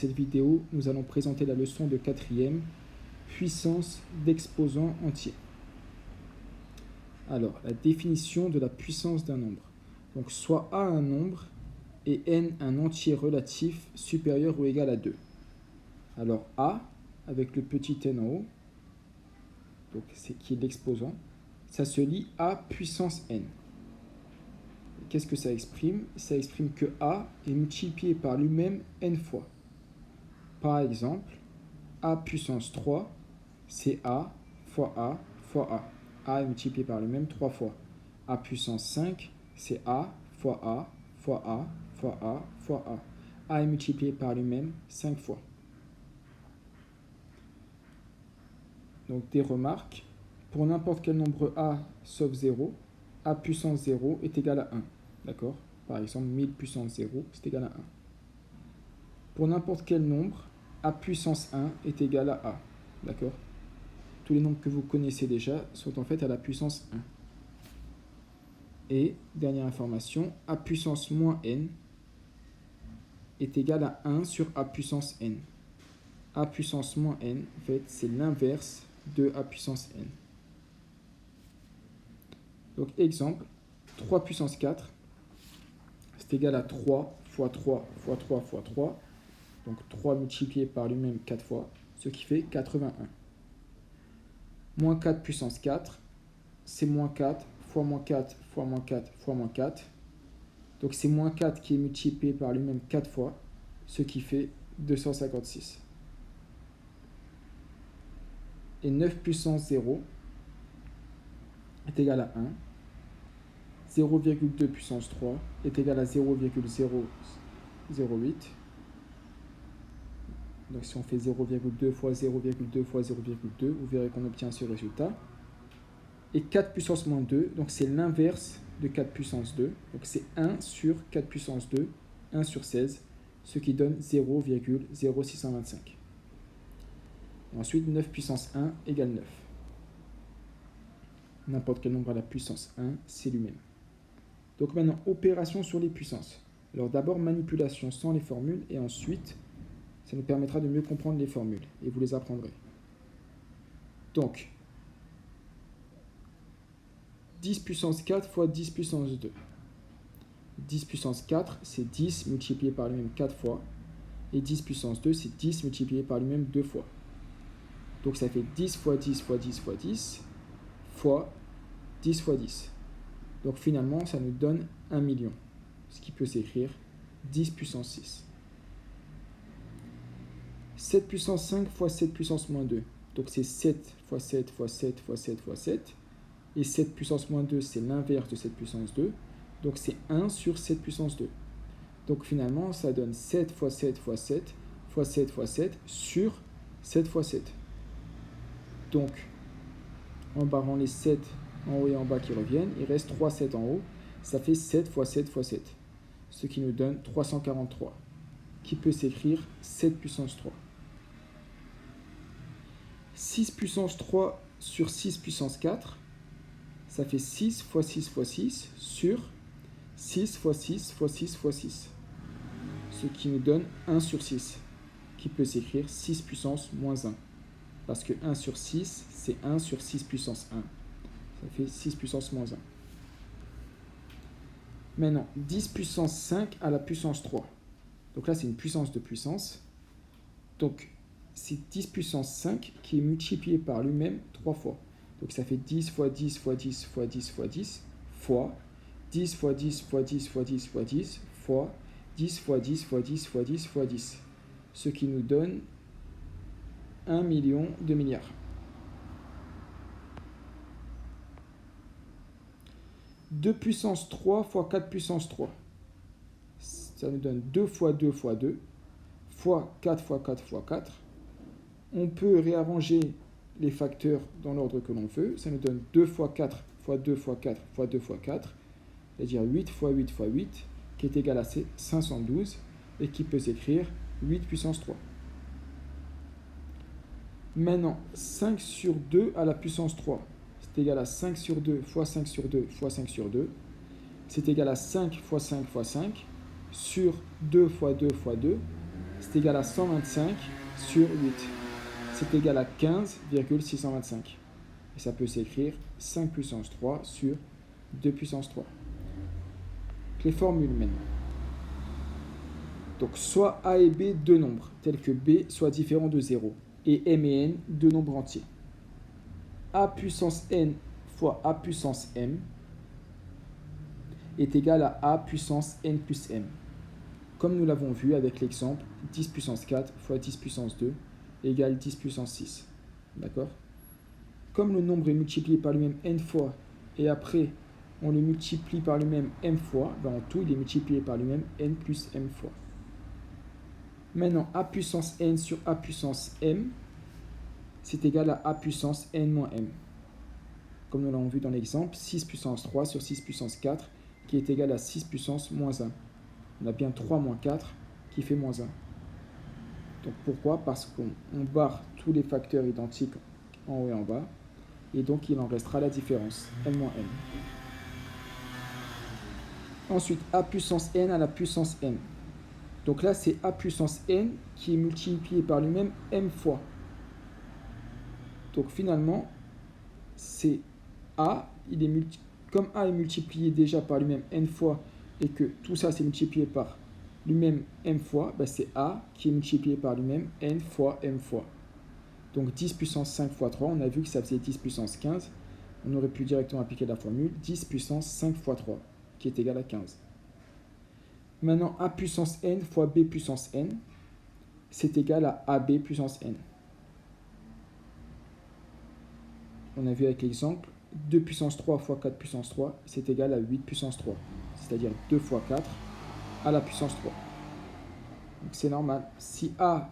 Cette vidéo, nous allons présenter la leçon de 4e, puissance d'exposants entiers. Alors, la définition de la puissance d'un nombre. Donc, soit A un nombre et N un entier relatif supérieur ou égal à 2. Alors, A, avec le petit n en haut, donc c'est qui est l'exposant, ça se lit A puissance N. Qu'est-ce que ça exprime? Ça exprime que A est multiplié par lui-même N fois. Par exemple, A puissance 3, c'est A fois A fois A. A est multiplié par lui-même 3 fois. A puissance 5, c'est A fois A fois A fois A fois A. A est multiplié par lui-même 5 fois. Donc des remarques. Pour n'importe quel nombre A sauf 0, A puissance 0 est égal à 1. D'accord? Par exemple, 1000 puissance 0, c'est égal à 1. Pour n'importe quel nombre, A puissance 1 est égal à A. D'accord? Tous les nombres que vous connaissez déjà sont en fait à la puissance 1. Et, dernière information, A puissance moins N est égal à 1 sur A puissance N. A puissance moins N, en fait, c'est l'inverse de A puissance N. Donc, exemple, 3 puissance 4, c'est égal à 3 fois 3 fois 3 fois 3. Donc 3 multiplié par lui-même 4 fois, ce qui fait 81. Moins 4 puissance 4, c'est moins 4 fois moins 4 fois moins 4 fois moins 4. Donc c'est moins 4 qui est multiplié par lui-même 4 fois, ce qui fait 256. Et 9 puissance 0 est égal à 1. 0,2 puissance 3 est égal à 0,008. Donc si on fait 0,2 fois 0,2 fois 0,2, vous verrez qu'on obtient ce résultat. Et 4 puissance moins 2, donc c'est l'inverse de 4 puissance 2. Donc c'est 1 sur 4 puissance 2, 1 sur 16, ce qui donne 0,0625. Ensuite, 9 puissance 1 égale 9. N'importe quel nombre à la puissance 1, c'est lui-même. Donc maintenant, opération sur les puissances. Alors d'abord, manipulation sans les formules, et ensuite, ça nous permettra de mieux comprendre les formules, et vous les apprendrez. Donc, 10 puissance 4 fois 10 puissance 2. 10 puissance 4, c'est 10 multiplié par lui-même 4 fois, et 10 puissance 2, c'est 10 multiplié par lui-même 2 fois. Donc ça fait 10 fois 10 fois 10 fois 10 fois 10 fois 10. Donc finalement, ça nous donne 1 million, ce qui peut s'écrire 10 puissance 6. 7 puissance 5 fois 7 puissance moins 2. Donc c'est 7 fois 7 fois 7 fois 7 fois 7. Et 7 puissance moins 2, c'est l'inverse de 7 puissance 2. Donc c'est 1 sur 7 puissance 2. Donc finalement, ça donne 7 fois 7 fois 7 fois 7 fois 7 sur 7 fois 7. Donc, en barrant les 7 en haut et en bas qui reviennent, il reste 3 7 en haut. Ça fait 7 fois 7 fois 7. Ce qui nous donne 343. Qui peut s'écrire 7 puissance 3. 6 puissance 3 sur 6 puissance 4, ça fait 6 fois 6 fois 6 sur 6 fois 6 fois 6 fois 6. Ce qui nous donne 1 sur 6, qui peut s'écrire 6 puissance moins 1. Parce que 1 sur 6, c'est 1 sur 6 puissance 1. Ça fait 6 puissance moins 1. Maintenant, 10 puissance 5 à la puissance 3. Donc là, c'est une puissance de puissance. Donc, c'est 10 puissance 5 qui est multiplié par lui-même 3 fois. Donc ça fait 10 fois 10 fois 10 fois 10 fois 10 fois 10 fois 10 fois 10 fois 10 fois 10 fois 10 fois 10 fois 10 fois 10 fois 10. Ce qui nous donne 1 million de milliards. Deux puissance 3 fois 4 puissance 3. Ça nous donne 2 fois 2 fois 2 fois 4 fois 4 fois 4. On peut réarranger les facteurs dans l'ordre que l'on veut. Ça nous donne 2 fois 4 fois 2 fois 4 fois 2 fois 4, c'est-à-dire 8 fois 8 fois 8, qui est égal à 512, et qui peut s'écrire 8 puissance 3. Maintenant, 5 sur 2 à la puissance 3, c'est égal à 5 sur 2 fois 5 sur 2 fois 5 sur 2. C'est égal à 5 fois 5 fois 5 sur 2 fois 2 fois 2, c'est égal à 125 sur 8. C'est égal à 15,625. Et ça peut s'écrire 5 puissance 3 sur 2 puissance 3. Les formules maintenant. Donc soit A et B, deux nombres, tels que B soit différent de 0, et M et N, deux nombres entiers. A puissance N fois A puissance M est égal à A puissance N plus M. Comme nous l'avons vu avec l'exemple 10 puissance 4 fois 10 puissance 2 égale 10 puissance 6. D'accord? Comme le nombre est multiplié par lui-même n fois, et après on le multiplie par lui-même m fois, ben en tout il est multiplié par lui-même n plus m fois. Maintenant, a puissance n sur a puissance m, c'est égal à a puissance n moins m. Comme nous l'avons vu dans l'exemple, 6 puissance 3 sur 6 puissance 4, qui est égal à 6 puissance moins 1. On a bien 3 moins 4 qui fait moins 1. Donc pourquoi? Parce qu'on barre tous les facteurs identiques en haut et en bas, et donc il en restera la différence, n moins m. Ensuite, a puissance n à la puissance n. Donc là, c'est a puissance n qui est multiplié par lui-même m fois. Donc finalement, c'est a, comme a est multiplié déjà par lui-même n fois, et que tout ça c'est multiplié par lui-même m fois, ben c'est a qui est multiplié par lui-même n fois m fois. Donc 10 puissance 5 fois 3, on a vu que ça faisait 10 puissance 15. On aurait pu directement appliquer la formule 10 puissance 5 fois 3, qui est égal à 15. Maintenant, a puissance n fois b puissance n, c'est égal à ab puissance n. On a vu avec l'exemple, 2 puissance 3 fois 4 puissance 3, c'est égal à 8 puissance 3. C'est-à-dire 2 fois 4 à la puissance 3. Donc c'est normal. Si a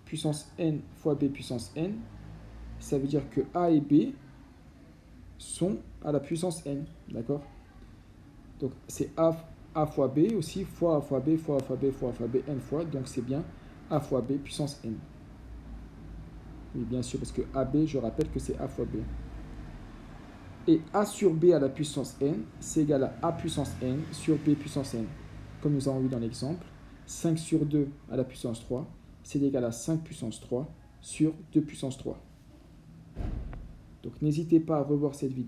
puissance n fois b puissance n, ça veut dire que a et b sont à la puissance n. D'accord? Donc c'est a fois b aussi, fois a fois b, fois a fois b, fois a fois b, n fois. Donc c'est bien a fois b puissance n. Oui, bien sûr, parce que ab, je rappelle que c'est a fois b. Et a sur b à la puissance n, c'est égal à a puissance n sur b puissance n. Comme nous avons vu dans l'exemple, 5 sur 2 à la puissance 3, c'est égal à 5 puissance 3 sur 2 puissance 3. Donc n'hésitez pas à revoir cette vidéo.